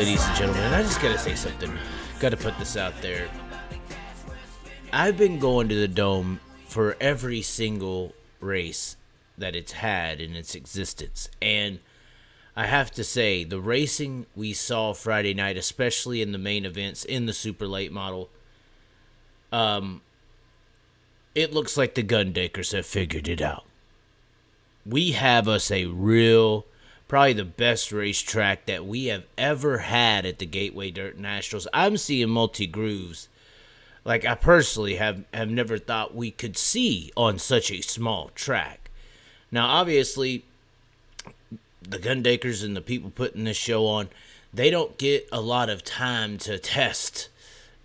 ladies and gentlemen, and I just gotta say something. Gotta put this out there. I've been going to the Dome for every single race that it's had in its existence, and I have to say, the racing we saw Friday night, especially in the main events in the super late model, it looks like the Gundakers have figured it out. We have us a real, probably the best racetrack that we have ever had at the Gateway Dirt Nationals. I'm seeing multi-grooves like I personally have never thought we could see on such a small track. Now, obviously, the Gundakers and the people putting this show on, they don't get a lot of time to test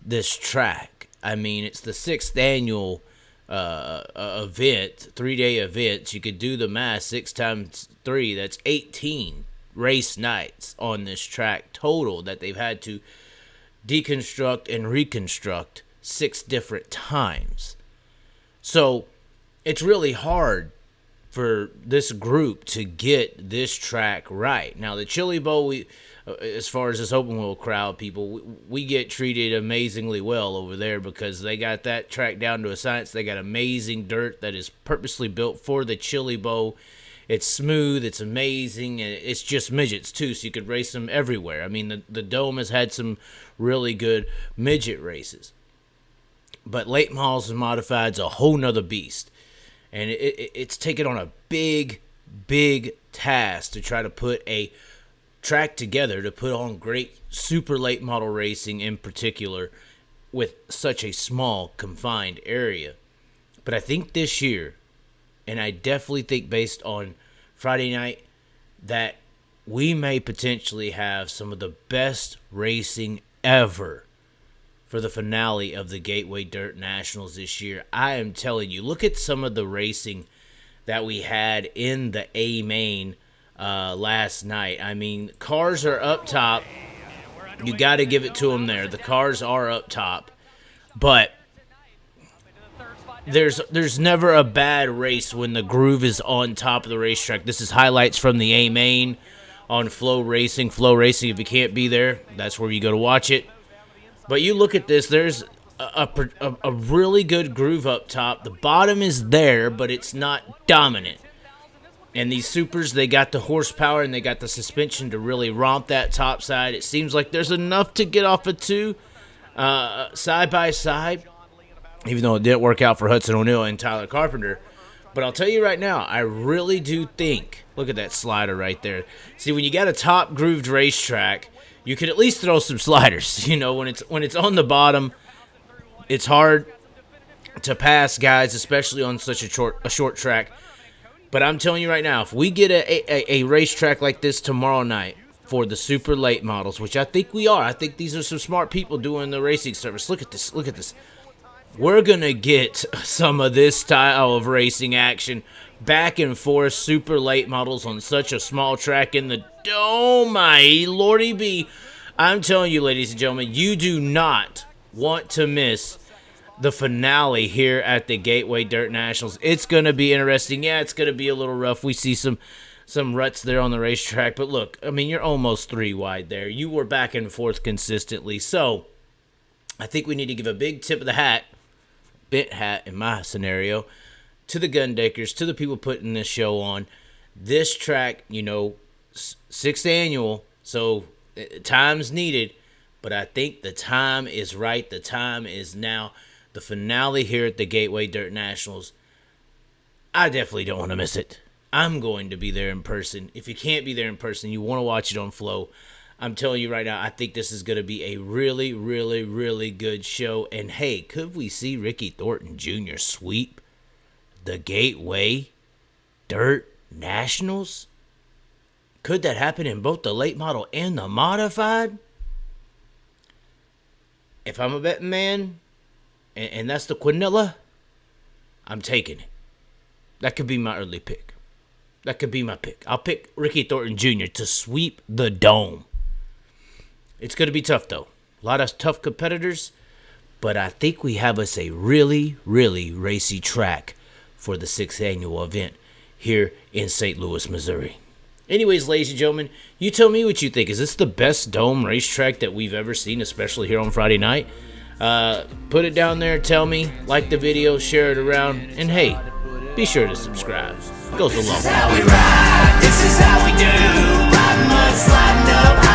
this track. I mean, it's the 6th annual event, 3-day event. You could do the math, 6 times 3, that's 18 race nights on this track total that they've had to deconstruct and reconstruct 6 different times. So it's really hard for this group to get this track right. Now, the Chili Bowl, as far as this open wheel crowd, people, we get treated amazingly well over there because they got that track down to a science. They got amazing dirt that is purposely built for the Chili Bowl. It's smooth, it's amazing, and it's just midgets too, so you could race them everywhere. I mean, the Dome has had some really good midget races. But late models and modified's a whole nother beast. And it's taken on a big, big task to try to put a track together to put on great super late model racing in particular with such a small, confined area. But I think this year, and I definitely think based on Friday night, that we may potentially have some of the best racing ever for the finale of the Gateway Dirt Nationals this year. I am telling you, look at some of the racing that we had in the A main last night. I mean, cars are up top. You got to give it to them there. The cars are up top. But there's never a bad race when the groove is on top of the racetrack. This is highlights from the A main on Flow Racing. Flow Racing, if you can't be there, that's where you go to watch it. But you look at this, there's a really good groove up top. The bottom is there, but it's not dominant. And these supers, they got the horsepower and they got the suspension to really romp that top side. It seems like there's enough to get off of 2 side by side, even though it didn't work out for Hudson O'Neal and Tyler Carpenter. But I'll tell you right now, I really do think, look at that slider right there. See, when you got a top grooved racetrack, you could at least throw some sliders. You know, when it's on the bottom, it's hard to pass guys, especially on such a short track. But I'm telling you right now, if we get a racetrack like this tomorrow night for the super late models, which I think we are, I think these are some smart people doing the racing service. Look at this. Look at this. We're going to get some of this style of racing action, back and forth, super late models on such a small track in the Dome. My lordy be. I'm telling you, ladies and gentlemen, you do not want to miss the finale here at the Gateway Dirt Nationals. It's going to be interesting. Yeah, it's going to be a little rough. We see some ruts there on the racetrack. But look, I mean, you're almost 3 wide there. You were back and forth consistently. So I think we need to give a big tip of the hat, bent hat in my scenario, to the Gundakers, to the people putting this show on. This track, you know, 6th annual, so time's needed, but I think the time is right. The time is now. The finale here at the Gateway Dirt Nationals, I definitely don't want to miss it. I'm going to be there in person. If you can't be there in person, you want to watch it on Flow, I'm telling you right now, I think this is going to be a really, really, really good show. And hey, could we see Ricky Thornton Jr. sweep the Gateway Dirt Nationals? Could that happen in both the late model and the modified? If I'm a betting man, and that's the Quinella, I'm taking it. That could be my early pick. That could be my pick. I'll pick Ricky Thornton Jr. to sweep the Dome. It's going to be tough, though. A lot of tough competitors, but I think we have us a really, really racy track for the 6th annual event here in St. Louis, Missouri. Anyways, ladies and gentlemen, you tell me what you think. Is this the best dome racetrack that we've ever seen, especially here on Friday night? Put it down there, tell me, like the video, share it around, and hey, be sure to subscribe. Goes a long way. This is how we ride, this is how we do. Riding mud, sliding up.